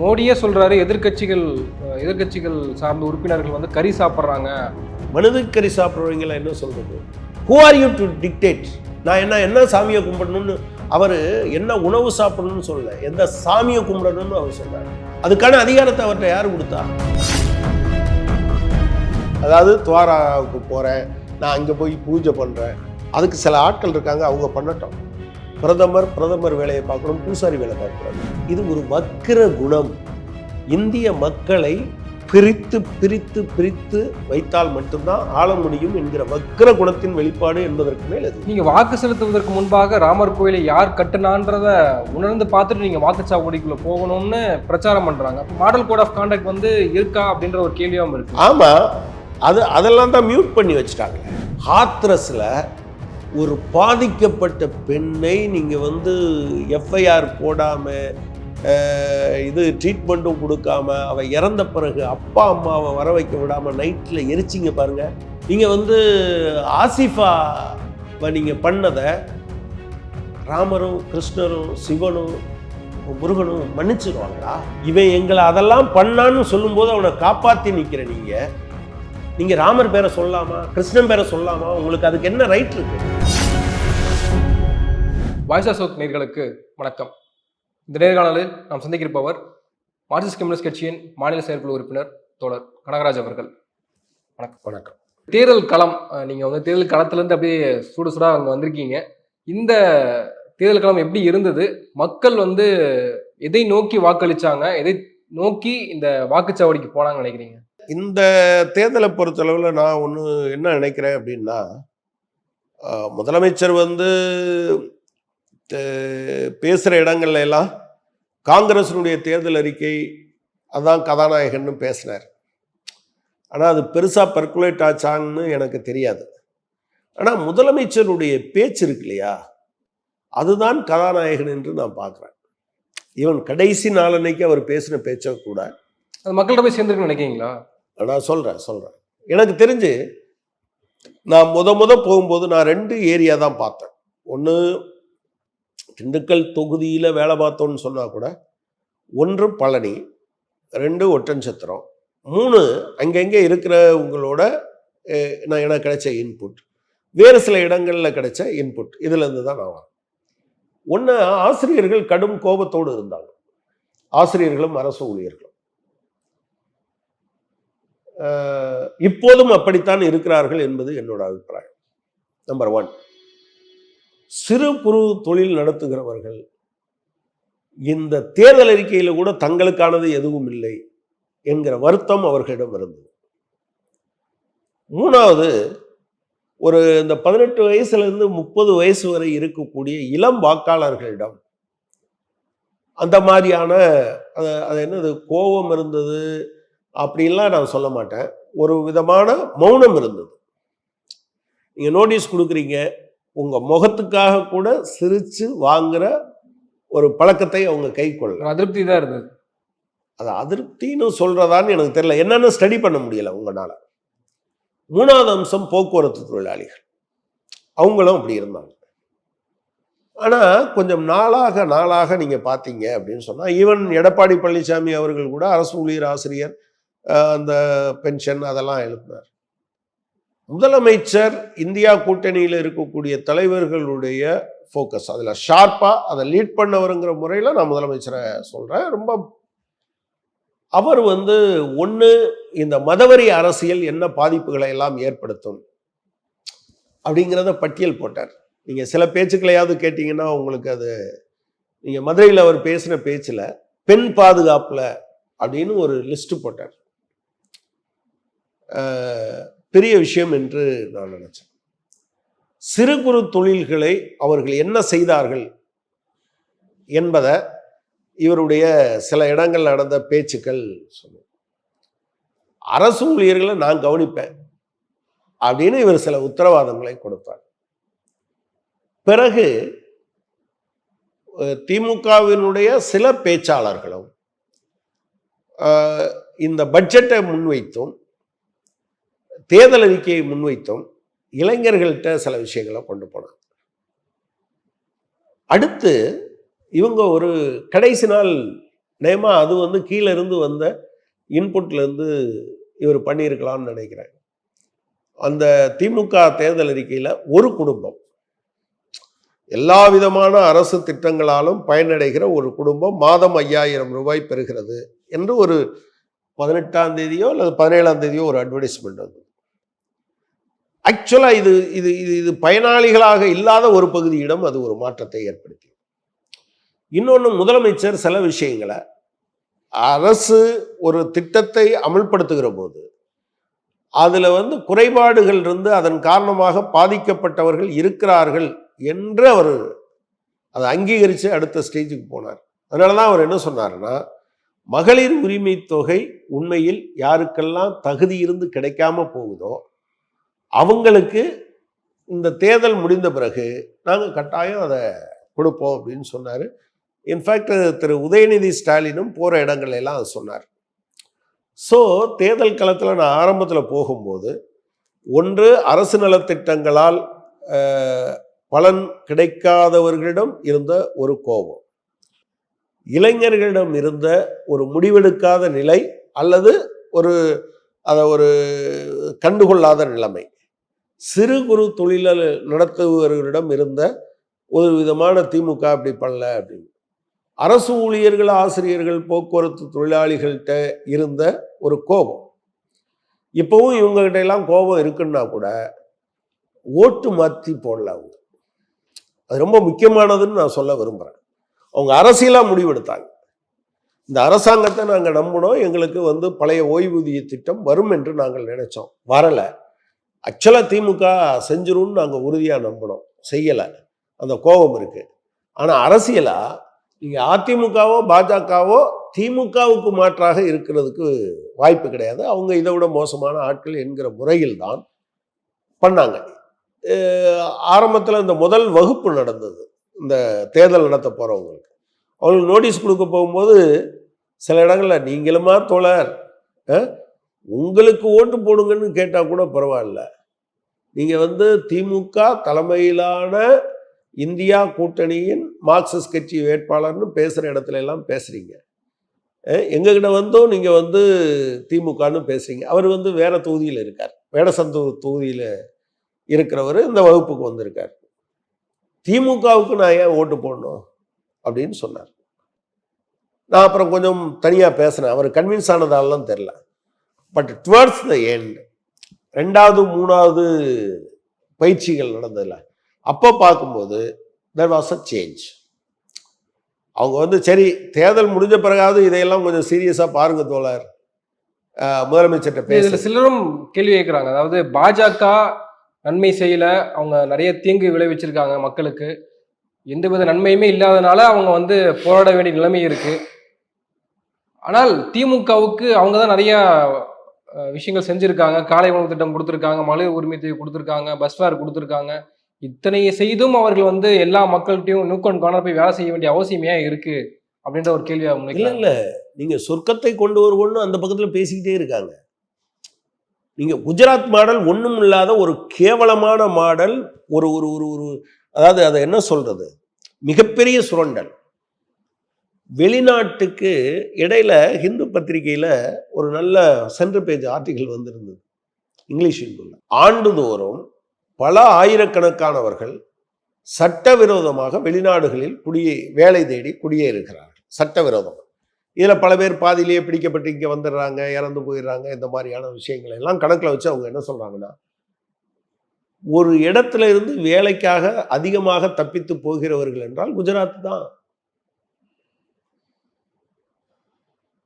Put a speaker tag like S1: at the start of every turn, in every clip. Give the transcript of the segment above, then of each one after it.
S1: மோடியே சொல்றாரு எதிர்க்கட்சிகள் சார்ந்த உறுப்பினர்கள் வந்து கறி சாப்பிட்றாங்க.
S2: மனித கறி சாப்பிட்றவங்கள என்ன சொல்றது? Who are you to dictate? நான் என்ன சாமியை கும்பிடணும்னு அவர் என்ன உணவு சாப்பிடணும்னு சொல்லல, எந்த சாமியை கும்பிடணும்னு அவர் சொல்றாரு. அதுக்கான அதிகாரத்தை அவர்கிட்ட யாரு கொடுத்தா? அதாவது துவாராவுக்கு போறேன், நான் அங்கே போய் பூஜை பண்றேன், அதுக்கு சில ஆட்கள் இருக்காங்க, அவங்க பண்ணட்டும். பிரதமர் வேலையை பார்க்கணும், பூசாரி வேலை பார்க்கணும். இது ஒரு வக்கிர குணம். இந்திய மக்களை பிரித்து பிரித்து பிரித்து வைத்தால் மட்டும்தான் ஆள முடியும் என்கிற வக்கிர குணத்தின் வெளிப்பாடு என்பதற்கு மேல் அது.
S1: நீங்க வாக்கு செலுத்துவதற்கு முன்பாக ராமர் கோயிலை யார் கட்டுனான்றத உணர்ந்து பார்த்துட்டு நீங்க வாக்குச்சாவடிக்குள்ள போகணும்னு பிரச்சாரம் பண்றாங்க. மாடல் கோட் ஆஃப் கான்டக்ட் வந்து இருக்கா அப்படின்ற ஒரு கேள்வியாகவும் இருக்கு.
S2: ஆமா, அதெல்லாம் தான் மியூட் பண்ணி வச்சுட்டாங்க. ஹாத்ரஸ்ல ஒரு பாதிக்கப்பட்ட பெண்ணை நீங்க எஃப்ஐஆர் போடாம இது ட்ரீட்மெண்ட்டும் கொடுக்காம அவ இறந்த பிறகு அப்பா அம்மாவை வர வைக்க விடாம நைட்ல எரிச்சிங்க பாருங்க. நீங்க ஆசிஃபா நீங்க பண்ணதை ராமரும் கிருஷ்ணரும் சிவனும் முருகனும் மன்னிச்சிருவாங்களா? இவன் எங்களை அதெல்லாம் பண்ணான்னு சொல்லும்போது அவனை காப்பாத்தி நிக்கிற நீங்க ராமர் பேரை சொல்லலாமா, கிருஷ்ணன் பேரை சொல்லலாமா? உங்களுக்கு அதுக்கு என்ன ரைட் இருக்கு?
S1: வாய்ஸ் ஆஃப் சவுத் நேயர்களுக்கு வணக்கம். இந்த நேர்காணலில் நாம் சந்திக்கிருப்பவர் மார்க்சிஸ்ட் கம்யூனிஸ்ட் கட்சியின் மாநில செயற்குழு உறுப்பினர் தோழர் கனகராஜ் அவர்கள். வணக்கம்.
S2: வணக்கம்.
S1: தேர்தல் களம், நீங்க தேர்தல் களத்திலிருந்து அப்படியே சுட அங்க வந்திருக்கீங்க. இந்த தேர்தல் களம் எப்படி இருந்தது? மக்கள் எதை நோக்கி வாக்களிச்சாங்க, எதை நோக்கி இந்த வாக்குச்சாவடிக்கு போனாங்கன்னு நினைக்கிறீங்க?
S2: இந்த தேர்தலை பொறுத்தளவில் நான் என்ன நினைக்கிறேன் அப்படின்னா, முதலமைச்சர் பேசுகிற இடங்கள்ல எல்லாம் காங்கிரஸினுடைய தேர்தல் அறிக்கை அதான் கதாநாயகன்னு பேசினார். ஆனால் அது பெருசாக பர்குலேட் ஆச்சான்னு எனக்கு தெரியாது. ஆனால் முதலமைச்சருடைய பேச்சு இருக்கு இல்லையா, அதுதான் கதாநாயகன் என்று நான் பார்க்குறேன். ஈவன் கடைசி நாளன்னைக்கு அவர் பேசின பேச்ச கூட
S1: அது மக்கள்கிட்ட போய் சேர்ந்துருக்குன்னு நினைக்கிறீங்களா?
S2: நான் சொல்கிறேன். எனக்கு தெரிஞ்சு நான் போகும்போது நான் 2 ஏரியா தான் பார்த்தேன். ஒன்று திண்டுக்கல் தொகுதியில் வேலை பார்த்தோன்னு சொன்னால் கூட, 1 பழனி, 2 ஒட்டன்சத்திரம், 3 அங்கங்கே இருக்கிற உங்களோட எனக்கு கிடைச்ச இன்புட், வேறு சில இடங்களில் கிடைச்ச இன்புட், இதுலேருந்து தான் நான் வரேன். ஒன்று, ஆசிரியர்கள் கடும் கோபத்தோடு இருந்தாங்க. ஆசிரியர்களும் அரசு ஊழியர்களும் இப்போதும் அப்படித்தான் இருக்கிறார்கள் என்பது என்னோட அபிப்பிராயம். நம்பர் 1, சிறு குறு தொழில் நடத்துகிறவர்கள் இந்த தேர்தல் அறிக்கையில் கூட தங்களுக்கானது எதுவும் இல்லை என்கிற வருத்தம் அவர்களிடம் இருந்தது. 3வது, இந்த 18 வயசுலேருந்து 30 வயசு வரை இருக்கக்கூடிய இளம் வாக்காளர்களிடம் அந்த மாதிரியான அது என்னது கோபம் இருந்தது அப்படின்லாம் நான் சொல்ல மாட்டேன். ஒரு விதமான மௌனம் இருந்தது. நீங்க நோட்டீஸ் கொடுக்குறீங்க, உங்க முகத்துக்காக கூட சிரிச்சு வாங்குற ஒரு பழக்கத்தை அவங்க கை கொள்ள
S1: அதிருப்தி தான் இருந்தது.
S2: அது அதிருப்தின்னு சொல்றதான்னு எனக்கு தெரியல, என்னன்னு ஸ்டடி பண்ண முடியல உங்களால. 3வது அம்சம் போக்குவரத்து தொழிலாளிகள், அவங்களும் அப்படி இருந்தாங்க. ஆனா கொஞ்சம் நாளாக நீங்க பார்த்தீங்க அப்படின்னு சொன்னா, ஈவன் எடப்பாடி பழனிசாமி அவர்கள் கூட அரசு ஊழியர் ஆசிரியர் அந்த பென்ஷன் அதெல்லாம் எழுப்பினார். முதலமைச்சர் இந்தியா கூட்டணியில் இருக்கக்கூடிய தலைவர்களுடைய ஃபோக்கஸ் அதில் ஷார்ப்பாக அதை லீட் பண்ணவருங்கிற முறையில் நான் முதலமைச்சரை சொல்கிறேன். ரொம்ப அவர் ஒன்று, இந்த மதவெறி அரசியல் என்ன பாதிப்புகளை எல்லாம் ஏற்படுத்தும் அப்படிங்கிறத பட்டியல் போட்டார். நீங்கள் சில பேச்சுக்களையாவது கேட்டிங்கன்னா உங்களுக்கு அது, நீங்கள் மதுரையில் அவர் பேசின பேச்சில் பெண் பாதுகாப்பில் அப்படின்னு ஒரு லிஸ்ட்டு போட்டார். பெரிய விஷயம் என்று நான் நினைச்சேன். சிறு குறு தொழில்களை அவர்கள் என்ன செய்தார்கள் என்பதை இவருடைய சில இடங்கள் நடந்த பேச்சுக்கள் சொன்னார். அரசு ஊழியர்களை நான் கவனிப்பேன் அப்படின்னு இவர் சில உத்தரவாதங்களை கொடுத்தார். பிறகு திமுகவினுடைய சில பேச்சாளர்களும் இந்த பட்ஜெட்டை முன்வைத்தும் தேர்தல் அறிக்கையை முன்வைத்தும் இளைஞர்கள்ட்ட சில விஷயங்களை கொண்டு போனாங்க. அடுத்து இவங்க ஒரு கடைசி நாள் நேமா அது வந்து கீழே இருந்து வந்த இன்புட்லேருந்து இவர் பண்ணியிருக்கலாம்னு நினைக்கிறேன். அந்த திமுக தேர்தல் அறிக்கையில் ஒரு குடும்பம் எல்லா விதமான அரசு திட்டங்களாலும் பயனடைகிற ஒரு குடும்பம் மாதம் 5000 ரூபாய் பெறுகிறது என்று ஒரு 18ஆம் தேதியோ அல்லது 17ஆம் தேதியோ ஒரு அட்வர்டைஸ்மெண்ட் வந்தது. ஆக்சுவலா இது இது இது இது பயனாளிகளாக இல்லாத ஒரு பகுதியிடம் அது ஒரு மாற்றத்தை ஏற்படுத்தி. இன்னொன்று, முதலமைச்சர் சில விஷயங்களை அரசு ஒரு திட்டத்தை அமல்படுத்துகிற போது அதுல வந்து குறைபாடுகள் இருந்து அதன் காரணமாக பாதிக்கப்பட்டவர்கள் இருக்கிறார்கள் என்று அவர் அதை அங்கீகரித்து அடுத்த ஸ்டேஜுக்கு போனார். அதனாலதான் அவர் என்ன சொன்னார்னா, மகளிர் உரிமை தொகை உண்மையில் யாருக்கெல்லாம் தகுதி இருந்து கிடைக்காம போகுதோ அவங்களுக்கு இந்த தேர்தல் முடிந்த பிறகு நாங்கள் கட்டாயம் அதை கொடுப்போம் அப்படின்னு சொன்னார். இன்ஃபேக்ட் திரு உதயநிதி ஸ்டாலினும் போகிற இடங்கள்ல எல்லாம் அதை சொன்னார். ஸோ தேர்தல் களத்தில் நான் ஆரம்பத்தில் போகும்போது, ஒன்று அரசு நலத்திட்டங்களால் பலன் கிடைக்காதவர்களிடம் இருந்த ஒரு கோபம், இளைஞர்களிடம் இருந்த ஒரு முடிவெடுக்காத நிலை அல்லது ஒரு கண்டுகொள்ளாத நிலைமை, சிறு குறு தொழில் நடத்துபவர்களிடம் இருந்த ஒரு விதமான திமுக அப்படி பண்ணல அப்படின்னு, அரசு ஊழியர்கள், ஆசிரியர்கள், போக்குவரத்து தொழிலாளிகள்கிட்ட இருந்த ஒரு கோபம். இப்பவும் இவங்ககிட்ட எல்லாம் கோபம் இருக்குன்னா கூட ஓட்டு மாற்றி போடல. அவங்க அது ரொம்ப முக்கியமானதுன்னு நான் சொல்ல விரும்புகிறேன். அவங்க அரசியலாக முடிவெடுத்தாங்க. இந்த அரசாங்கத்தை நாங்கள் நம்பினோம், எங்களுக்கு வந்து பழைய ஓய்வூதிய திட்டம் வரும் என்று நாங்கள் நினைச்சோம், வரலை. ஆக்சுவலாக திமுக செஞ்சிரும்னு நாங்கள் உறுதியாக நம்பினோம், செய்யலை. அந்த கோபம் இருக்குது. ஆனால் அரசியலாக நீங்கள் அதிமுகவோ பாஜகவோ திமுகவுக்கு மாற்றாக இருக்கிறதுக்கு வாய்ப்பு கிடையாது. அவங்க இதை விட மோசமான ஆட்கள் என்கிற முறையில் தான் பண்ணாங்க. ஆரம்பத்தில் இந்த முதல் வகுப்பு நடந்தது, இந்த தேர்தல் நடத்த போகிறவங்களுக்கு. அவங்களுக்கு நோட்டீஸ் கொடுக்க போகும்போது சில இடங்களில் நீங்களுமா தோழர் உங்களுக்கு ஓட்டு போடுங்கன்னு கேட்டால் கூட பரவாயில்ல, நீங்கள் வந்து திமுக தலைமையிலான இந்தியா கூட்டணியின் மார்க்சிஸ்ட் கட்சி வேட்பாளர்னு பேசுகிற இடத்துல எல்லாம் பேசுகிறீங்க, எங்ககிட்ட வந்தும் நீங்கள் வந்து திமுகன்னு பேசுகிறீங்க. அவர் வந்து வேற தொகுதியில் இருக்கார், வேடசந்தூர் தொகுதியில் இருக்கிறவர் இந்த வகுப்புக்கு வந்திருக்கார். திமுகவுக்கு நான் ஏன் ஓட்டு போடணும் அப்படின்னு சொன்னார். நான் அப்புறம் கொஞ்சம் தனியாக பேசினேன், அவர் கன்வின்ஸ் ஆனதாலாம் தெரில. பட் டுவர்ட்ஸ் த எண்ட், 2வது 3வது பயிற்சிகள் நடந்ததில்ல, அப்போ பார்க்கும்போது there was a change. அவங்க வந்து சரி தேர்தல் முடிஞ்ச பிறகாவது இதையெல்லாம் கொஞ்சம் சீரியஸாக பாருங்க தோழர், முதலமைச்சர்கிட்ட பேச.
S1: சிலரும் கேள்வி கேட்குறாங்க, அதாவது பாஜக நன்மை செய்யல, அவங்க நிறைய தீங்கு விளைவிச்சிருக்காங்க மக்களுக்கு, எந்தவித நன்மையுமே இல்லாதனால அவங்க வந்து போராட வேண்டிய நிலைமை இருக்கு. ஆனால் திமுகவுக்கு அவங்க தான் நிறைய விஷயங்கள் செஞ்சிருக்காங்க, காலை உணவு திட்டம் கொடுத்துருக்காங்க, மகளிர் உரிமை தொகை கொடுத்துருக்காங்க, பஸ் ஃபேர் கொடுத்துருக்காங்க. இத்தனை செய்தும் அவர்கள் வந்து எல்லா மக்கள்கிட்டையும் நூக்கன் காண போய் வேலை செய்ய வேண்டிய அவசியமே இருக்கு அப்படின்ற ஒரு கேள்வியா
S2: இல்லை இல்லை, நீங்க சொர்க்கத்தை கொண்டு வருவோம்னு அந்த பக்கத்தில் பேசிக்கிட்டே இருக்காங்க. நீங்க குஜராத் மாடல் ஒன்றும் இல்லாத ஒரு கேவலமான மாடல், ஒரு ஒரு ஒரு ஒரு அதாவது அதை என்ன சொல்றது, மிகப்பெரிய சுரண்டல். வெளிநாட்டுக்கு இடையில ஹிந்து பத்திரிகையில் ஒரு நல்ல சென்டர் பேஜ் ஆர்டிகிள் வந்திருந்தது இங்கிலீஷில். ஆண்டுதோறும் பல ஆயிரக்கணக்கானவர்கள் சட்டவிரோதமாக வெளிநாடுகளில் வேலை தேடி குடியேறுகிறார்கள், சட்டவிரோதமாக. இதில் பல பேர் பாதியிலேயே பிடிக்கப்பட்டு இங்கே வந்துடுறாங்க, இறந்து போயிடுறாங்க. இந்த மாதிரியான விஷயங்களை எல்லாம் கணக்கில் வச்சு அவங்க என்ன சொல்றாங்கன்னா, ஒரு இடத்துல இருந்து வேலைக்காக அதிகமாக தப்பித்து போகிறவர்கள் என்றால் குஜராத் தான்.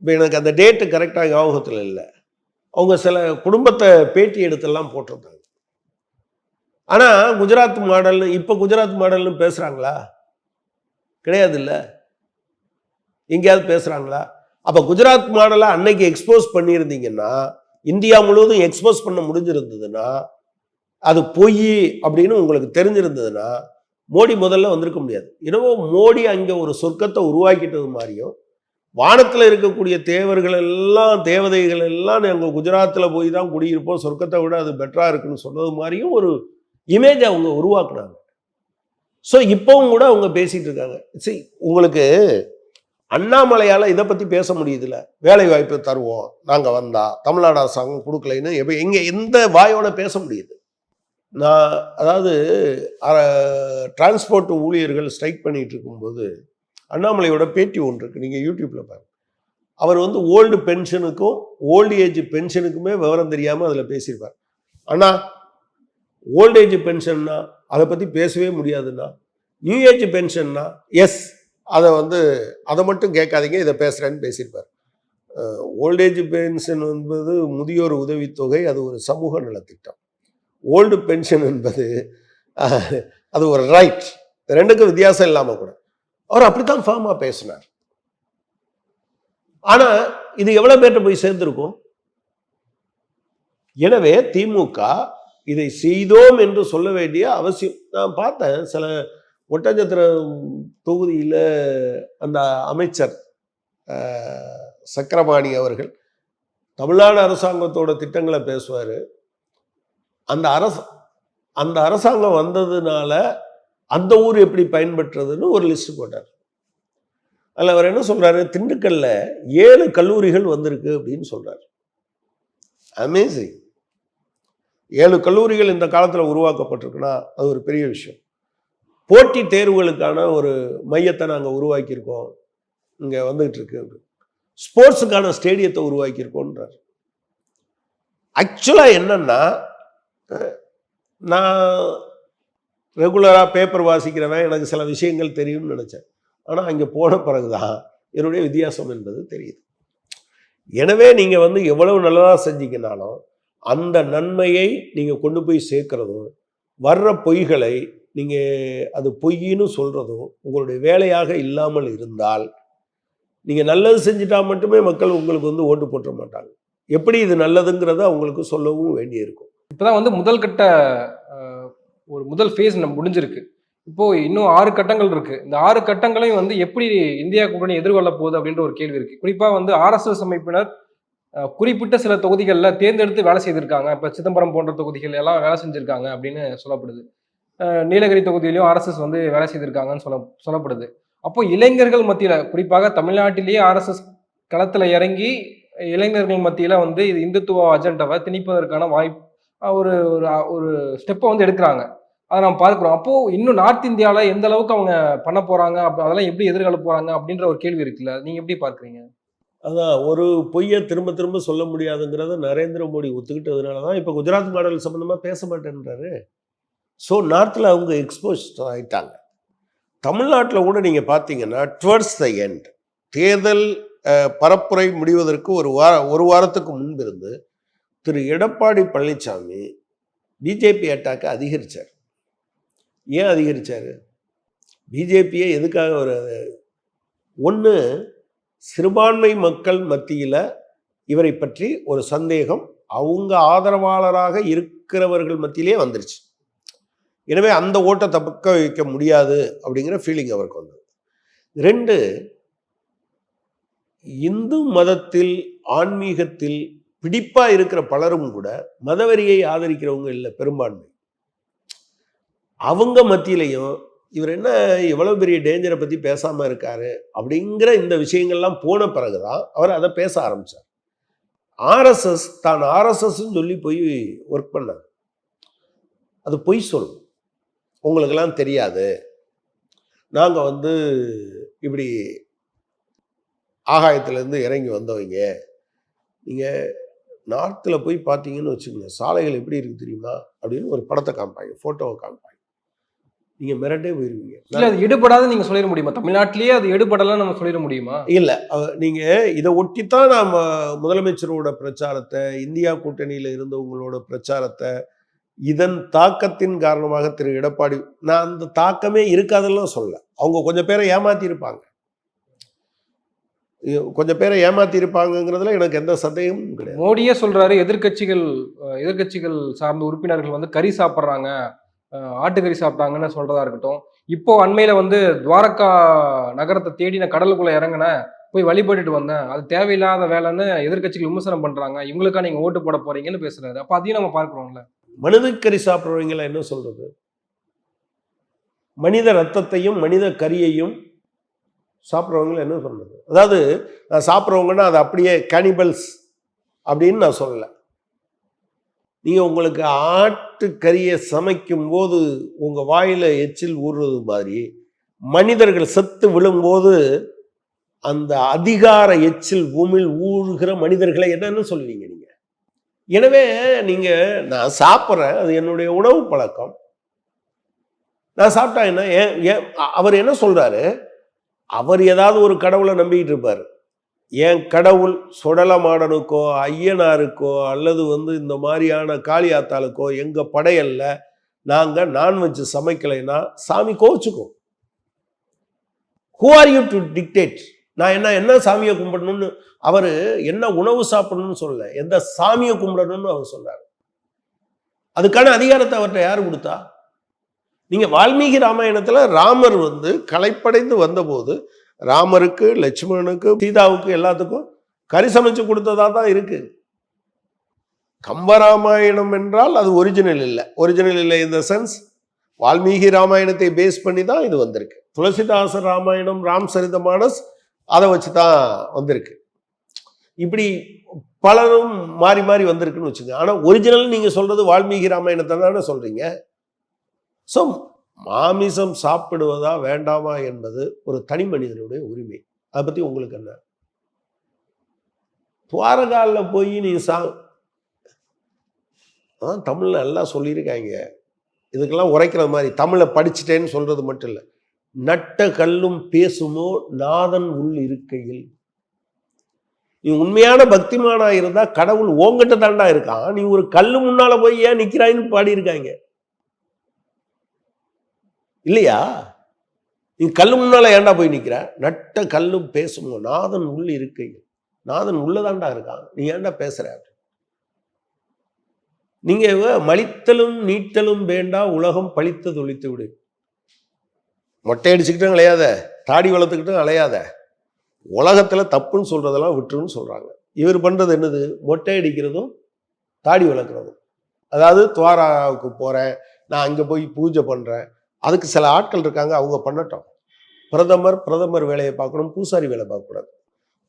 S2: இப்போ எனக்கு அந்த டேட்டு கரெக்டாக ஞாபகத்தில் இல்லை. அவங்க சில குடும்பத்தை பேட்டி எடுத்தெல்லாம் போட்டிருந்தாங்க. ஆனால் குஜராத் மாடல்னு இப்போ குஜராத் மாடல்னு பேசுகிறாங்களா? கிடையாது. இல்லை, எங்கேயாவது பேசுகிறாங்களா? அப்போ குஜராத் மாடலை அன்னைக்கு எக்ஸ்போஸ் பண்ணியிருந்தீங்கன்னா, இந்தியா முழுவதும் எக்ஸ்போஸ் பண்ண முடிஞ்சிருந்ததுன்னா, அது பொய் அப்படின்னு உங்களுக்கு தெரிஞ்சிருந்ததுன்னா மோடி முதல்ல வந்திருக்க முடியாது. என்னவோ மோடி அங்கே ஒரு சொர்க்கத்தை உருவாக்கிட்டது மாதிரியும், வானத்தில் இருக்கக்கூடிய தேவதைகள் எல்லாம் நாங்கள் குஜராத்தில் போய் தான் குடியிருப்போம், சொர்க்கத்தை விட அது பெட்டராக இருக்குன்னு சொன்னது மாதிரியும் ஒரு இமேஜ் அவங்க உருவாக்குனாங்க. ஸோ இப்பவும் கூட அவங்க பேசிட்டு இருக்காங்க. சரி, உங்களுக்கு அண்ணாமலையால இதை பத்தி பேச முடியுதுல்ல. வேலை வாய்ப்பு தருவோம், நாங்க வந்தா தமிழ்நாடு அரசாங்கம் கொடுக்கலைன்னு எங்க எந்த வாயோட பேச முடியுது? நான் அதாவது டிரான்ஸ்போர்ட் ஊழியர்கள் ஸ்ட்ரைக் பண்ணிட்டு இருக்கும்போது அண்ணாமலையோட பேட்டி ஒன்று இருக்கு, நீங்க யூடியூப்ல பாருங்க. அவர் வந்து ஓல்டு பென்ஷனுக்கும் ஓல்டு ஏஜ் பென்ஷனுக்குமே விவரம் தெரியாம அதுல பேசியிருப்பார். அண்ணா ஓல்டு ஏஜ் பென்ஷன்னா அதை பத்தி பேசவே முடியாதுன்னா, நியூ ஏஜ் பென்ஷன்னா எஸ் அதை வந்து அதை மட்டும் கேட்காதீங்க, இதை பேசுறேன்னு பேசியிருப்பார். ஓல்டேஜ் பென்ஷன் என்பது முதியோர் உதவித்தொகை, அது ஒரு சமூக நலத்திட்டம். ஓல்டு பென்ஷன் என்பது அது ஒரு ரைட். ரெண்டுக்கும் வித்தியாசம் இல்லாம கூட அவர் அப்படித்தான் ஃபார்மா பேசினார். ஆனா இது எவ்வளவு பேர்ட்ட போய் சேர்ந்திருக்கும்? எனவே திமுக இதை செய்தோம் என்று சொல்ல வேண்டிய அவசியம். நான் பார்த்தேன் சில ஒட்டஞ்சத்திரம் தொகுதியில அந்த அமைச்சர் சக்கரபாணி அவர்கள் தமிழ்நாடு அரசாங்கத்தோட திட்டங்களை பேசுவாரு. அந்த அரசாங்கம் வந்ததுனால அந்த ஊர் எப்படி பயன்பெற்றதுன்னு ஒரு லிஸ்ட் போட்டார். அதில் அவர் என்ன சொல்றாரு, திண்டுக்கல்ல 7 கல்லூரிகள் வந்திருக்கு அப்படின்னு சொல்றாரு. அமேசிங். 7 கல்லூரிகள் இந்த காலத்தில் உருவாக்கப்பட்டிருக்குன்னா அது ஒரு பெரிய விஷயம். போட்டி தேர்வுகளுக்கான ஒரு மையத்தை நாங்கள் உருவாக்கியிருக்கோம், இங்கே வந்துகிட்டு இருக்கு. ஸ்போர்ட்ஸுக்கான ஸ்டேடியத்தை உருவாக்கியிருக்கோன்றார். ஆக்சுவலாக என்னன்னா, நான் ரெகுலராக பேப்பர் வாசிக்கிறவன், எனக்கு சில விஷயங்கள் தெரியும்னு நினச்சேன். ஆனால் அங்கே போன பிறகுதான் என்னுடைய வித்தியாசம் என்பது தெரியுது. எனவே நீங்கள் வந்து எவ்வளவு நல்லதாக செஞ்சீங்கனாலும் அந்த நன்மையை நீங்கள் கொண்டு போய் சேர்க்கிறதும், வர்ற பொய்களை நீங்கள் அது பொய்ன்னு சொல்கிறதும் உங்களுடைய வேலையாக இல்லாமல் இருந்தால், நீங்கள் நல்லது செஞ்சுட்டா மட்டுமே மக்கள் உங்களுக்கு வந்து ஓட்டு போட்ட மாட்டாங்க. எப்படி இது நல்லதுங்கிறத அவங்களுக்கு சொல்லவும் வேண்டியிருக்கும்.
S1: இப்போதான் வந்து முதல் கட்ட ஒரு முதல் ஃபேஸ் நம்ம முடிஞ்சிருக்கு. இப்போ இன்னும் 6 கட்டங்கள் இருக்கு. இந்த 6 கட்டங்களையும் வந்து எப்படி இந்தியா கூட்டணி எதிர்கொள்ள போகுது அப்படின்ற ஒரு கேள்வி இருக்கு. குறிப்பா வந்து RSS அமைப்பினர் குறிப்பிட்ட சில தொகுதிகளில் தேர்ந்தெடுத்து வேலை செய்திருக்காங்க. இப்போ சிதம்பரம் போன்ற தொகுதிகள் எல்லாம் வேலை செஞ்சிருக்காங்க அப்படின்னு சொல்லப்படுது. நீலகிரி தொகுதியிலையும் RSS வந்து வேலை செய்திருக்காங்கன்னு சொல்லப்படுது. அப்போ இளைஞர்கள் மத்தியில, குறிப்பாக தமிழ்நாட்டிலேயே RSS களத்துல இறங்கி இளைஞர்கள் மத்தியில வந்து இது இந்துத்துவ அஜெண்டாவை திணிப்பதற்கான வாய்ப்பு ஒரு ஒரு ஸ்டெப்பை வந்து எடுக்கிறாங்க. அதை நம்ம பார்க்கிறோம். அப்போ இன்னும் நார்த் இந்தியாவில் எந்த அளவுக்கு அவங்க பண்ண போறாங்க, அதெல்லாம் எப்படி எதிர்கொள்ள போறாங்க அப்படின்ற ஒரு கேள்வி இருக்குல்ல, நீங்க எப்படி பார்க்குறீங்க?
S2: அதான் ஒரு பொய்யை திரும்ப திரும்ப சொல்ல முடியாதுங்கிறத நரேந்திர மோடி ஒத்துக்கிட்டதுனால தான் இப்போ குஜராத் மாடல் சம்பந்தமாக பேச மாட்டேன்றாரு. ஸோ நார்த்தில் அவங்க எக்ஸ்போஸ் ஆயிட்டாங்க. தமிழ்நாட்டில் கூட நீங்கள் பார்த்தீங்கன்னா டுவர்ட்ஸ் த எண்ட், தேர்தல் பரப்புரை முடிவதற்கு ஒரு வாரத்துக்கு முன்பிருந்து திரு எடப்பாடி பழனிசாமி பிஜேபி அட்டாக்கை அதிகரித்தார். ஏன் அதிகரித்தார்? பிஜேபியை எதுக்காக ஒன்று, சிறுபான்மை மக்கள் மத்தியில் இவரை பற்றி ஒரு சந்தேகம் அவங்க ஆதரவாளராக இருக்கிறவர்கள் மத்தியிலே வந்துருச்சு. எனவே அந்த ஓட்டை தக்க வைக்க முடியாது அப்படிங்கிற ஃபீலிங் அவருக்கு வந்தது. 2, இந்து மதத்தில் ஆன்மீகத்தில் பிடிப்பா இருக்கிற பலரும் கூட மதவெறியை ஆதரிக்கிறவங்க இல்லை, பெரும்பான்மை. அவங்க மத்தியிலையும் இவர் என்ன எவ்வளவு பெரிய டேஞ்சரை பத்தி பேசாம இருக்காரு அப்படிங்கிற இந்த விஷயங்கள்லாம் போன பிறகுதான் அவர் அதை பேச ஆரம்பிச்சார். RSS தான் RSS சொல்லி போய் ஒர்க் பண்ணார். அது பொய் சொல்லும், உங்களுக்கெல்லாம் தெரியாது, நாங்க வந்து இப்படி ஆகாயத்திலேருந்து இறங்கி வந்தவங்க. நீங்க நார்த்தில் போய் பார்த்தீங்கன்னு வச்சுக்கோங்க, சாலைகள் எப்படி இருக்கு தெரியுமா அப்படின்னு ஒரு படத்தை காமிப்பாங்க, போட்டோவை காமிப்பாங்க, நீங்க மிரட்டே போயிருவீங்க.
S1: இல்ல அது எடுபடாத நீங்க சொல்லிட முடியுமா? தமிழ்நாட்டிலேயே அது எடுபடலாம் நம்ம சொல்லிட முடியுமா?
S2: இல்ல, நீங்க இதை ஒட்டித்தான் நாம முதலமைச்சரோட பிரச்சாரத்தை, இந்தியா கூட்டணியில இருந்தவங்களோட பிரச்சாரத்தை, இதன் தாக்கத்தின் காரணமாக திரு எடப்பாடி, நான் அந்த தாக்கமே இருக்காதெல்லாம் சொல்ல, அவங்க கொஞ்சம் பேரை ஏமாத்தி இருப்பாங்க, இருப்பாங்கிறதுல எனக்கு எந்த சந்தேகமும் கிடையாது.
S1: மோடியே சொல்றாரு, எதிர்கட்சிகள் சார்ந்த உறுப்பினர்கள் வந்து கறி சாப்பிட்றாங்க, ஆட்டுக்கறி சாப்பிட்டாங்கன்னு சொல்றதா இருக்கட்டும். இப்போ அண்மையில வந்து துவாரகா நகரத்தை தேடி நான் கடலுக்குள்ள இறங்கினேன், போய் வழிபட்டுட்டு வந்தேன், அது தேவையில்லாத வேலைன்னு எதிர்கட்சிகள் விமர்சனம் பண்றாங்க, இவங்களுக்கா நீங்க ஓட்டு போட போறீங்கன்னு பேசுறாரு. அப்ப அதையும் நம்ம பார்க்கிறோம்ல.
S2: மனிதக்கறி சாப்பிட்றவங்கள என்ன சொல்றது? மனித ரத்தத்தையும் மனித கறியையும் சாப்பிட்றவங்கள என்ன சொல்றது? அதாவது நான் சாப்பிட்றவங்கன்னா அது அப்படியே கேனிபல்ஸ் அப்படின்னு நான் சொல்லலை. நீங்கள் உங்களுக்கு ஆட்டுக்கறியை சமைக்கும் போது உங்கள் வாயில் எச்சில் ஊறுறது மாதிரி மனிதர்கள் செத்து விழும்போது அந்த அதிகார எச்சில் உமிழ் ஊறுகிற மனிதர்களை என்னன்னு சொல்லுவீங்க நீங்க? எனவே நீங்க நான் சாப்பிட்றேன், அது என்னுடைய உணவு பழக்கம். நான் சாப்பிட்டா என்ன? ஏன் அவர் என்ன சொல்றாரு? அவர் ஏதாவது ஒரு கடவுளை நம்பிக்கிட்டு இருப்பார். என் கடவுள் சுடலமாடனுக்கோ ஐயனாருக்கோ அல்லது இந்த மாதிரியான காளியாத்தாளுக்கோ எங்க படையல்ல நாங்க நான்வெஜ் சமைக்கலைன்னா சாமி கோவிச்சுக்கும். Who are you to dictate? நான் என்ன சாமியை கும்பிடணும்னு அவர் என்ன உணவு சாப்பிடணும்னு சொல்லல, எந்த சாமியை கும்பிடணும்னு அவர் சொல்றாரு. அதுக்கான அதிகாரத்தை அவர்கிட்ட யாரு கொடுத்தா? நீங்க வால்மீகி ராமாயணத்துல ராமர் களைப்படைந்து வந்தபோது ராமருக்கு, லட்சுமணனுக்கு, சீதாவுக்கு எல்லாத்துக்கும் கறி சமைச்சு கொடுத்ததா தான் இருக்கு. கம்பராமாயணம் என்றால் அது ஒரிஜினல் இல்லை இந்த சென்ஸ். வால்மீகி ராமாயணத்தை பேஸ் பண்ணி தான் இது வந்திருக்கு. துளசிதாசர் ராமாயணம், ராம் சரிதமானஸ் அதை வச்சு தான் வந்திருக்கு. இப்படி பலரும் மாறி மாறி வந்திருக்குன்னு வச்சுங்க. ஆனால் ஒரிஜினல் நீங்கள் சொல்றது வால்மீகி ராமாயணத்தை தானே சொல்றீங்க. ஸோ மாமிசம் சாப்பிடுவதா வேண்டாமா என்பது ஒரு தனி மனிதனுடைய உரிமை. அதை பற்றி உங்களுக்கு என்ன? துவாரகாலில் போய் நீ அதான் தமிழில் நல்லா சொல்லியிருக்காங்க. இதுக்கெல்லாம் உரைக்கிற மாதிரி தமிழை படிச்சுட்டேன்னு சொல்றது மட்டும் இல்லை. நட்ட கல்லும் பேசுமோ நாதன் உள் இருக்கையில். நீ உண்மையான பக்திமானா இருந்தா கடவுள் ஓங்கிட்ட தாண்டா இருக்கான், நீ ஒரு கல்லு முன்னால போய் ஏன் நிக்கிறாயின்னு பாடி இருக்காங்க இல்லையா? நீ கல்லு முன்னால ஏன்டா போய் நிக்கிற? நட்ட கல்லும் பேசுமோ நாதன் உள் இருக்கையில். நாதன் உள்ளதாண்டா இருக்கான், நீ ஏன்டா பேசுற? நீங்க மலித்தலும் நீட்டலும் வேண்டா உலகம் பழித்தது ஒழித்து விடு. மொட்டை அடிச்சுக்கிட்டும் அலையாத, தாடி வளர்த்துக்கிட்டும் அலையாத, உலகத்துல தப்புன்னு சொல்றதெல்லாம் விட்டுருன்னு சொல்றாங்க. இவர் பண்றது என்னது? மொட்டை அடிக்கிறதும் தாடி வளர்க்குறதும். அதாவது துவாராவுக்கு போறேன், நான் அங்க போய் பூஜை பண்றேன், அதுக்கு சில ஆட்கள் இருக்காங்க, அவங்க பண்ணட்டும். பிரதமர் வேலையை பார்க்கணும், பூசாரி வேலை பார்க்கக்கூடாது.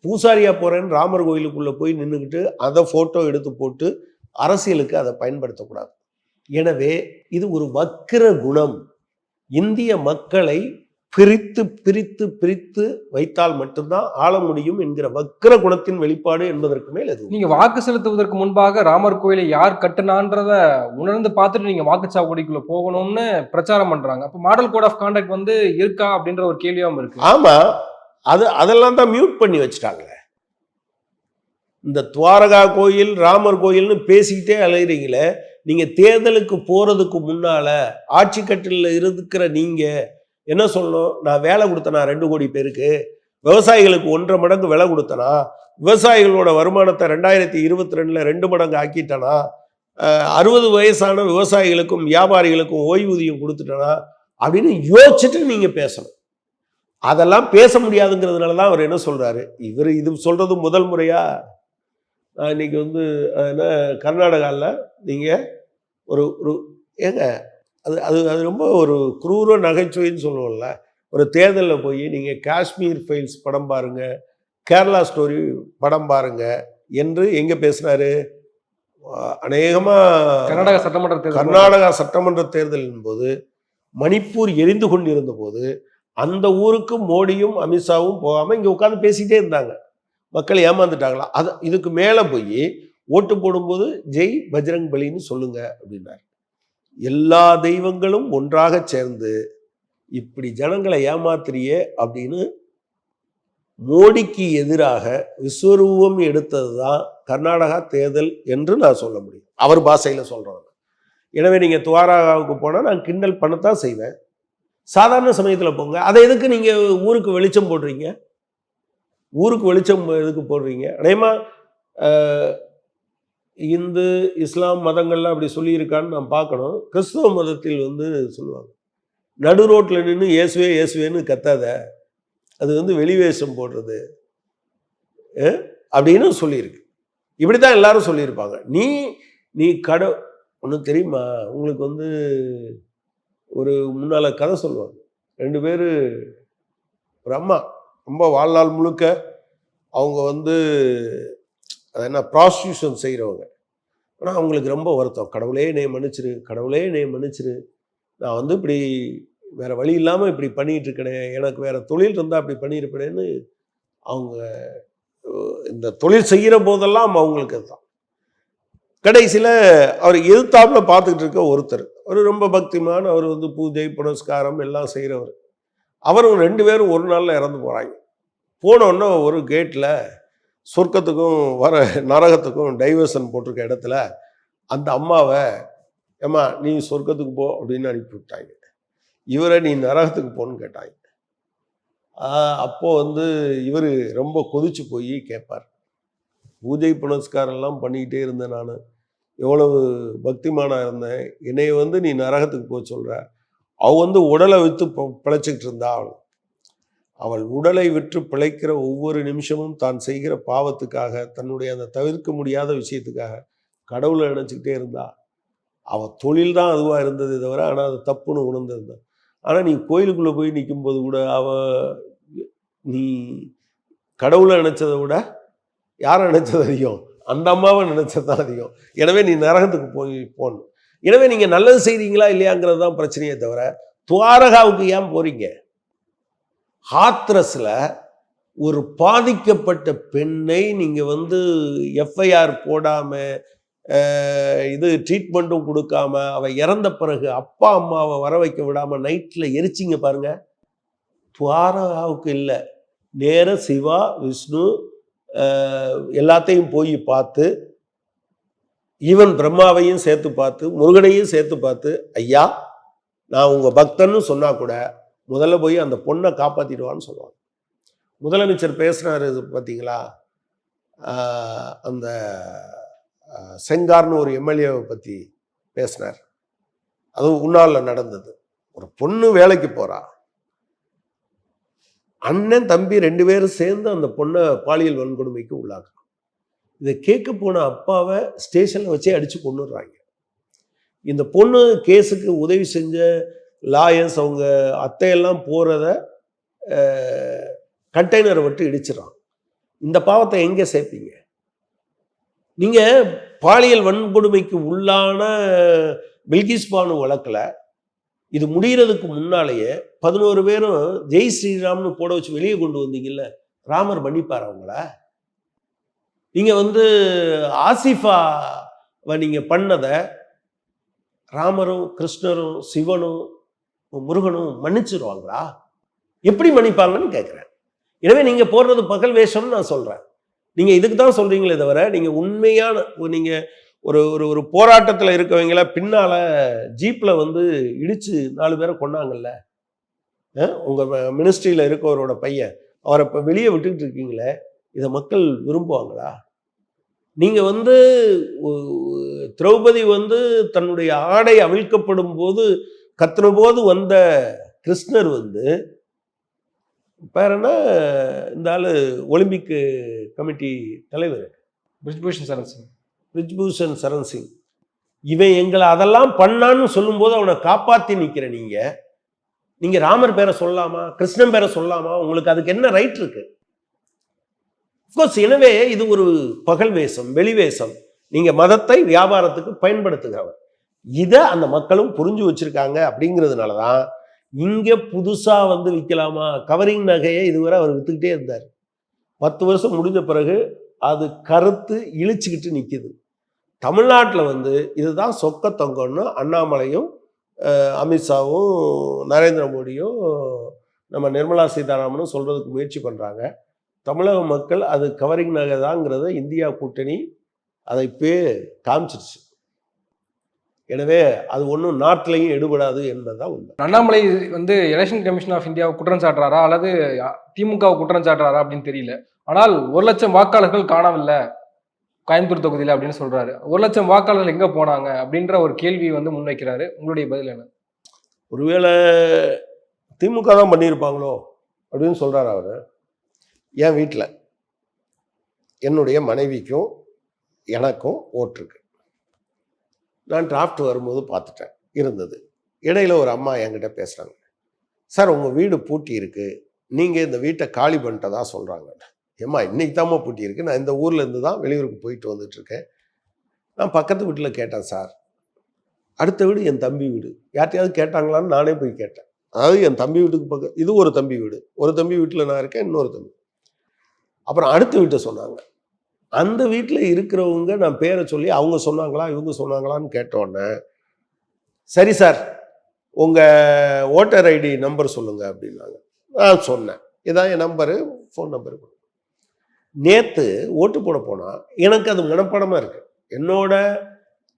S2: பூசாரியா போறேன்னு ராமர் கோயிலுக்குள்ள போய் நின்றுக்கிட்டு அதை போட்டோ எடுத்து போட்டு அரசியலுக்கு அதை பயன்படுத்தக்கூடாது. எனவே இது ஒரு வக்கிர குணம். இந்திய மக்களை பிரித்து பிரித்து பிரித்து வைத்தால் மட்டும்தான் ஆள முடியும் என்கிற வக்கிர குணத்தின் வெளிப்பாடு என்பதற்கு மேல் எது?
S1: நீங்க வாக்கு செலுத்துவதற்கு முன்பாக ராமர் கோயிலை யார் கட்டுனான்றத உணர்ந்து பார்த்துட்டு நீங்க வாக்குச்சாவடிக்குள்ள போகணும்னு பிரச்சாரம் பண்றாங்க. அப்ப மாடல் கோட் ஆஃப் கான்டக்ட் இருக்கா அப்படின்ற ஒரு கேள்வியாவும் இருக்கு.
S2: ஆமா, அதெல்லாம் தான் மியூட் பண்ணி வச்சுட்டாங்க. இந்த துவாரகா கோயில், ராமர் கோயில்னு பேசிக்கிட்டே அலைகிறீங்களே, நீங்க தேர்தலுக்கு போறதுக்கு முன்னால ஆட்சி கட்டில இருக்கிற நீங்க என்ன சொல்லணும்? நான் வேலை கொடுத்தனா 2 கோடி பேருக்கு, விவசாயிகளுக்கு 1.5 மடங்கு விலை கொடுத்தனா, விவசாயிகளோட வருமானத்தை 2022 2 மடங்கு ஆக்கிட்டனா, 60 வயசான விவசாயிகளுக்கும் வியாபாரிகளுக்கும் ஓய்வூதியம் கொடுத்துட்டனா அப்படின்னு யோசிச்சுட்டு நீங்க பேசணும். அதெல்லாம் பேச முடியாதுங்கிறதுனால தான் அவர் என்ன சொல்றாரு. இவர் இது சொல்றது முதல் முறையா? இன்னைக்கு என்ன கர்நாடகாவில் நீங்கள் ஒரு ஏங்க அது ரொம்ப ஒரு குரூர நகைச்சுவைன்னு சொல்லுவோம்ல. ஒரு தேர்தலில் போய் நீங்கள் காஷ்மீர் ஃபைல்ஸ் படம் பாருங்க, கேரளா ஸ்டோரி படம் பாருங்க என்று எங்கே பேசுனாரு? அநேகமாக கர்நாடகா சட்டமன்ற தேர்தலின் போது மணிப்பூர் எரிந்து கொண்டிருந்த போது அந்த ஊருக்கு மோடியும் அமித்ஷாவும் போகாமல் இங்கே உட்காந்து பேசிக்கிட்டே இருந்தாங்க. மக்கள் ஏமாந்துட்டாங்களா? அது இதுக்கு மேலே போய் ஓட்டு போடும்போது ஜெய் பஜ்ரங் பலின்னு சொல்லுங்க அப்படின்னாரு. எல்லா தெய்வங்களும் ஒன்றாக சேர்ந்து இப்படி ஜனங்களை ஏமாத்திரியே அப்படின்னு மோடிக்கு எதிராக விஸ்வரூபம் எடுத்தது தான் கர்நாடகா தேர்தல் என்று நான் சொல்ல முடியும், அவர் பாஷையில் சொல்கிறேன். எனவே நீங்கள் துவாரகாவுக்கு போனால் நான் கிண்டல் பண்ணத்தான் செய்வேன். சாதாரண சமயத்தில் போங்க. அதை எதுக்கு நீங்கள் ஊருக்கு வெளிச்சம் போடுறீங்க? ஊருக்கு வெளிச்சம் எதுக்கு போடுறீங்க? அநேகமா இந்து இஸ்லாம் மதங்கள்லாம் அப்படி சொல்லியிருக்கான்னு நான் பார்க்கணும். கிறிஸ்தவ மதத்தில் சொல்லுவாங்க, நடு ரோட்டில் நின்று இயேசுவே இயேசுவேன்னு கத்தாத, அது வெளிவேஷம் போடுறது அப்படின்னு சொல்லியிருக்கு. இப்படி தான் எல்லாரும் சொல்லியிருப்பாங்க. நீ ஒன்று தெரியுமா உங்களுக்கு? ஒரு முன்னால் கதை சொல்லுவாங்க. 2 பேர், ஒரு அம்மா ரொம்ப வாழ்நாள் முழுக்க அவங்க வந்து அது என்ன ப்ராஸ்டியூஷன் செய்கிறவங்க. ஆனால் அவங்களுக்கு ரொம்ப வருத்தம், கடவுளே என்னை மன்னிச்சிரு, கடவுளே என்னை மன்னிச்சிரு, நான் வந்து இப்படி வேற வழி இல்லாமல் இப்படி பண்ணிட்டு இருக்கேனே, எனக்கு வேற தொழில் இருந்தால் அப்படி பண்ணியிருப்பேனேன்னு அவங்க இந்த தொழில் செய்கிற போதெல்லாம் அவங்களுக்கு அதுதான். கடைசியில் அவர் எதிர்த்தாப்புல பார்த்துக்கிட்டு இருக்க ஒருத்தர், அவர் ரொம்ப பக்திமான், அவர் வந்து பூஜை புனஸ்காரம் எல்லாம் செய்கிறவர். அவரும் 2 பேரும் ஒரு நாளில் இறந்து போகிறாங்க. போனோடனே ஒரு கேட்டில் சொர்க்கத்துக்கும் வர நரகத்துக்கும் டைவர்ஷன் போட்டிருக்க இடத்துல அந்த அம்மாவை, ஏம்மா நீ சொர்க்கத்துக்கு போ அப்படின்னு அனுப்பி விட்டாங்க. இவரை நீ நரகத்துக்கு போன்னு கேட்டாங்க. அப்போ வந்து இவர் ரொம்ப கொதிச்சு போய் கேட்பார், பூஜை புனஸ்காரம்லாம் பண்ணிக்கிட்டே இருந்தேன், நான் எவ்வளவு பக்திமானாக இருந்தேன், என்னைய வந்து நீ நரகத்துக்கு போக சொல்கிற. அவள் வந்து உடலை விற்று பிழைச்சிக்கிட்டு இருந்தா, அவள் உடலை விற்று பிழைக்கிற ஒவ்வொரு நிமிஷமும் தான் செய்கிற பாவத்துக்காக, தன்னுடைய அந்த தவிர்க்க முடியாத விஷயத்துக்காக கடவுளை நினச்சிக்கிட்டே இருந்தா. அவள் தொழில் தான் அதுவாக இருந்தது தவிர, ஆனால் அது தப்புன்னு உணர்ந்திருந்தான். ஆனால் நீ கோயிலுக்குள்ளே போய் நிற்கும்போது கூட நீ கடவுளை நினச்சதை விட யாரை நினைச்சது அதிகம்? அந்த அம்மாவை நினைச்சது தான் அதிகம். எனவே நீ நரகத்துக்கு போகணும். எனவே நீங்கள் நல்லது செய்றீங்களா இல்லையாங்கிறது தான் பிரச்சனையே தவிர, துவாரகாவுக்கு ஏன் போறீங்க? ஹாத்ரஸில் ஒரு பாதிக்கப்பட்ட பெண்ணை நீங்கள் வந்து எஃப்ஐஆர் போடாமல், இது ட்ரீட்மெண்ட்டும் கொடுக்காம, அவள் இறந்த பிறகு அப்பா அம்மாவை வர வைக்க விடாமல் நைட்டில் எரிச்சிங்க பாருங்க. துவாரகாவுக்கு இல்லை, நேர சிவா விஷ்ணு எல்லாத்தையும் போய் பார்த்து, ஈவன் பிரம்மாவையும் சேர்த்து பார்த்து, முருகனையும் சேர்த்து பார்த்து, ஐயா நான் உங்கள் பக்தன்னு சொன்னால் கூட முதல்ல போய் அந்த பொண்ணை காப்பாற்றிடுவான்னு சொல்லுவாங்க. முதலமைச்சர் பேசுகிறாரு பார்த்தீங்களா, அந்த செங்கார்னு ஒரு எம்எல்ஏவை பற்றி பேசினார். அதுவும் உன்னால நடந்தது. ஒரு பொண்ணு வேலைக்கு போகிறா, அண்ணன் தம்பி 2 பேரும் சேர்ந்து அந்த பொண்ணை பாலியல் வன்கொடுமைக்கு உள்ளாக்குறாங்க. இதை கேட்க போன அப்பாவை ஸ்டேஷனில் வச்சே அடித்து கொண்டுடுறாங்க. இந்த பொண்ணு கேஸுக்கு உதவி செஞ்ச லாயர்ஸ் அவங்க அத்தையெல்லாம் போகிறத கண்டெய்னரை விட்டு இடிச்சிடறான். இந்த பாவத்தை எங்கே சேர்ப்பீங்க? நீங்கள் பாலியல் வன்கொடுமைக்கு உள்ளான பில்கிஸ் பானு வழக்கில் இது முடிகிறதுக்கு முன்னாலேயே 11 பேரும் ஜெய் ஸ்ரீராம்னு போட வச்சு வெளியே கொண்டு வந்தீங்கல்ல, ராமர் மன்னிப்பார் அவங்கள? நீங்கள் வந்து ஆசிஃபாவை நீங்கள் பண்ணதை ராமரும் கிருஷ்ணரும் சிவனும் முருகனும் மன்னிச்சிருவாங்களா? எப்படி மன்னிப்பாங்கன்னு கேட்குறேன். எனவே நீங்கள் போடுறது பகல் வேஷம்னு நான் சொல்கிறேன். நீங்கள் இதுக்கு தான் சொல்கிறீங்களே தவிர, நீங்கள் உண்மையான நீங்கள் ஒரு ஒரு ஒரு போராட்டத்தில் இருக்கவங்கள பின்னால் ஜீப்பில் வந்து இடித்து 4 பேரை கொண்டாங்கல்ல, உங்கள் மினிஸ்ட்ரியில் இருக்கவரோட பையன், அவரை இப்போ வெளியே விட்டுக்கிட்டு இருக்கீங்களே, இதை மக்கள் விரும்புவாங்களா? நீங்கள் வந்து திரௌபதி வந்து தன்னுடைய ஆடை அவிழ்க்கப்படும் போது கத்துன போது வந்த கிருஷ்ணர் வந்து பேர் என்ன, இந்த ஆள் ஒலிம்பிக் கமிட்டி தலைவர் பிரிஜ்பூஷன் சரண் சிங், இவன் எங்களை அதெல்லாம் பண்ணான்னு சொல்லும்போது அவனை காப்பாற்றி நிற்கிற நீங்கள் ராமர் பேரை சொல்லலாமா, கிருஷ்ணன் பேரை சொல்லலாமா? உங்களுக்கு அதுக்கு என்ன ரைட் இருக்கு? அஃப்கோர்ஸ். எனவே இது ஒரு பகல் வேஷம், வெளி வேஷம். நீங்கள் மதத்தை வியாபாரத்துக்கு பயன்படுத்துகிறவர். இதை அந்த மக்களும் புரிஞ்சு வச்சிருக்காங்க. அப்படிங்கிறதுனால தான் இங்கே புதுசாக வந்து விற்கலாமா, கவரிங் நகையை இதுவரை அவர் விற்றுக்கிட்டே இருந்தார். 10 வருஷம் முடிஞ்ச பிறகு அது கருத்து இழிச்சுக்கிட்டு நிற்கிது. தமிழ்நாட்டில் வந்து இதுதான் சொக்க தொங்கன்னு அண்ணாமலையும் அமித்ஷாவும் நரேந்திர மோடியும் நம்ம நிர்மலா சீதாராமனும் சொல்கிறதுக்கு முயற்சி பண்ணுறாங்க. தமிழக மக்கள் அது கவரிங் நகை தாங்கிறத இந்தியா கூட்டணி அதை காமிச்சிருச்சு. எனவே அது ஒன்றும் நாட்டிலையும் எடுபடாது என்பதுதான் உண்மை.
S1: அண்ணாமலை வந்து எலெக்ஷன் கமிஷன் ஆஃப் இந்தியாவை குற்றம் சாட்டுறாரா அல்லது திமுகவை குற்றம் சாட்டுறாரா அப்படின்னு தெரியல. ஆனால் 1 லட்சம் வாக்காளர்கள் காணவில்லை கோயம்புத்தூர் தொகுதியில் அப்படின்னு சொல்றாரு. 1 லட்சம் வாக்காளர்கள் எங்க போனாங்க அப்படின்ற ஒரு கேள்வி வந்து முன்வைக்கிறாரு. உங்களுடைய பதில் என்ன?
S2: ஒருவேளை திமுக தான் பண்ணியிருப்பாங்களோ அப்படின்னு சொல்றாரு அவரு. என் வீட்டில் என்னுடைய மனைவிக்கும் எனக்கும் ஓட்டுருக்கு. நான் டிராஃப்ட் வரும்போது பார்த்துட்டேன், இருந்தது. இடையில ஒரு அம்மா என்கிட்ட பேசுகிறாங்க, சார் உங்கள் வீடு பூட்டி இருக்குது, நீங்கள் இந்த வீட்டை காலி பண்ணிட்டதா சொல்கிறாங்க. ஏம்மா இன்னைக்கு தாம்மா பூட்டி இருக்கு, நான் இந்த ஊரில் இருந்து தான் வெளியூருக்கு போயிட்டு வந்துட்டுருக்கேன். நான் பக்கத்து வீட்டில் கேட்டேன் சார். அடுத்த வீடு என் தம்பி வீடு. யார்ட்டையாவது கேட்டாங்களான்னு நானே போய் கேட்டேன். அதாவது என் தம்பி வீட்டுக்கு பக்கம் இது ஒரு தம்பி வீடு. ஒரு தம்பி வீட்டில் நான் இருக்கேன், இன்னொரு தம்பி. அப்புறம் அடுத்த வீட்டை சொன்னாங்க. அந்த வீட்டில் இருக்கிறவங்க நான் பேரை சொல்லி அவங்க சொன்னாங்களா இவங்க சொன்னாங்களான்னு கேட்டோன்னே, சரி சார் உங்கள் ஓட்டர் ஐடி நம்பர் சொல்லுங்கள் அப்படின்னாங்க. நான் சொன்னேன், இதான் என் நம்பரு, ஃபோன் நம்பரு. நேற்று ஓட்டு போட போனால் எனக்கு அது மனப்பாடமாக இருக்குது. என்னோட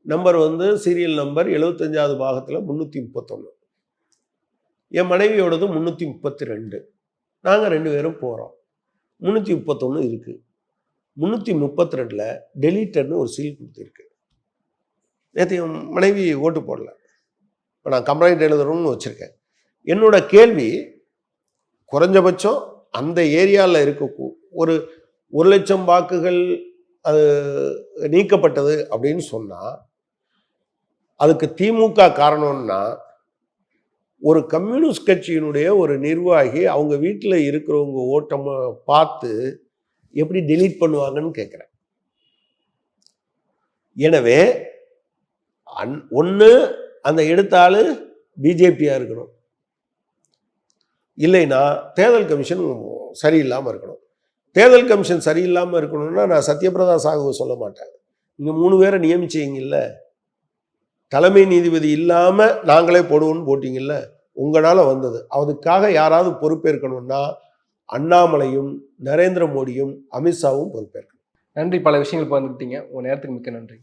S2: நம்பர் வந்து சீரியல் நம்பர் 75வது பாகத்தில் 331. என் மனைவியோடது 332. நாங்கள் 2 பேரும் போகிறோம். 331 இருக்குது. 332ல் டெலீட்டட்னு ஒரு சீல் கொடுத்துருக்கு. நேற்று என் மனைவி ஓட்டு போடல. இப்போ நான் கம்ப்ளைண்ட் எழுதுறோம்னு வச்சுருக்கேன். என்னோட கேள்வி, குறைஞ்சபட்சம் அந்த ஏரியாவில் இருக்க ஒரு 1,00,000 வாக்குகள் அது நீக்கப்பட்டது அப்படின்னு சொன்னால் அதுக்கு திமுக காரணம்னா, ஒரு கம்யூனிஸ்ட் கட்சியினுடைய ஒரு நிர்வாகி அவங்க வீட்டில் இருக்கிறவங்க ஓட்டம் பார்த்து எப்படி டெலீட் பண்ணுவாங்கன்னு கேட்குறேன். எனவே ஒன்று அந்த எடுத்த ஆள் பிஜேபியாக இருக்கணும், இல்லைன்னா தேர்தல் கமிஷன் சரியில்லாமல் இருக்கணும். தேர்தல் கமிஷன் சரியில்லாமல் இருக்கணும்னா நான் சத்யபிரதா சாகுவை சொல்ல மாட்டேன். நீங்கள் 3 பேரை நியமிச்சிங்கல்ல, தலைமை நீதிபதி இல்லாமல் நாங்களே போடுவோன்னு போட்டிங்கல்ல, உங்களால் வந்தது. அதுக்காக யாராவது பொறுப்பேற்கணும்னா அண்ணாமலையும் நரேந்திர மோடியும் அமித்ஷாவும் பொறுப்பேற்கணும்.
S1: நன்றி. பல விஷயங்கள் பகிர்ந்துக்கிட்டீங்க. உங்கள் நேரத்துக்கு மிக்க நன்றி.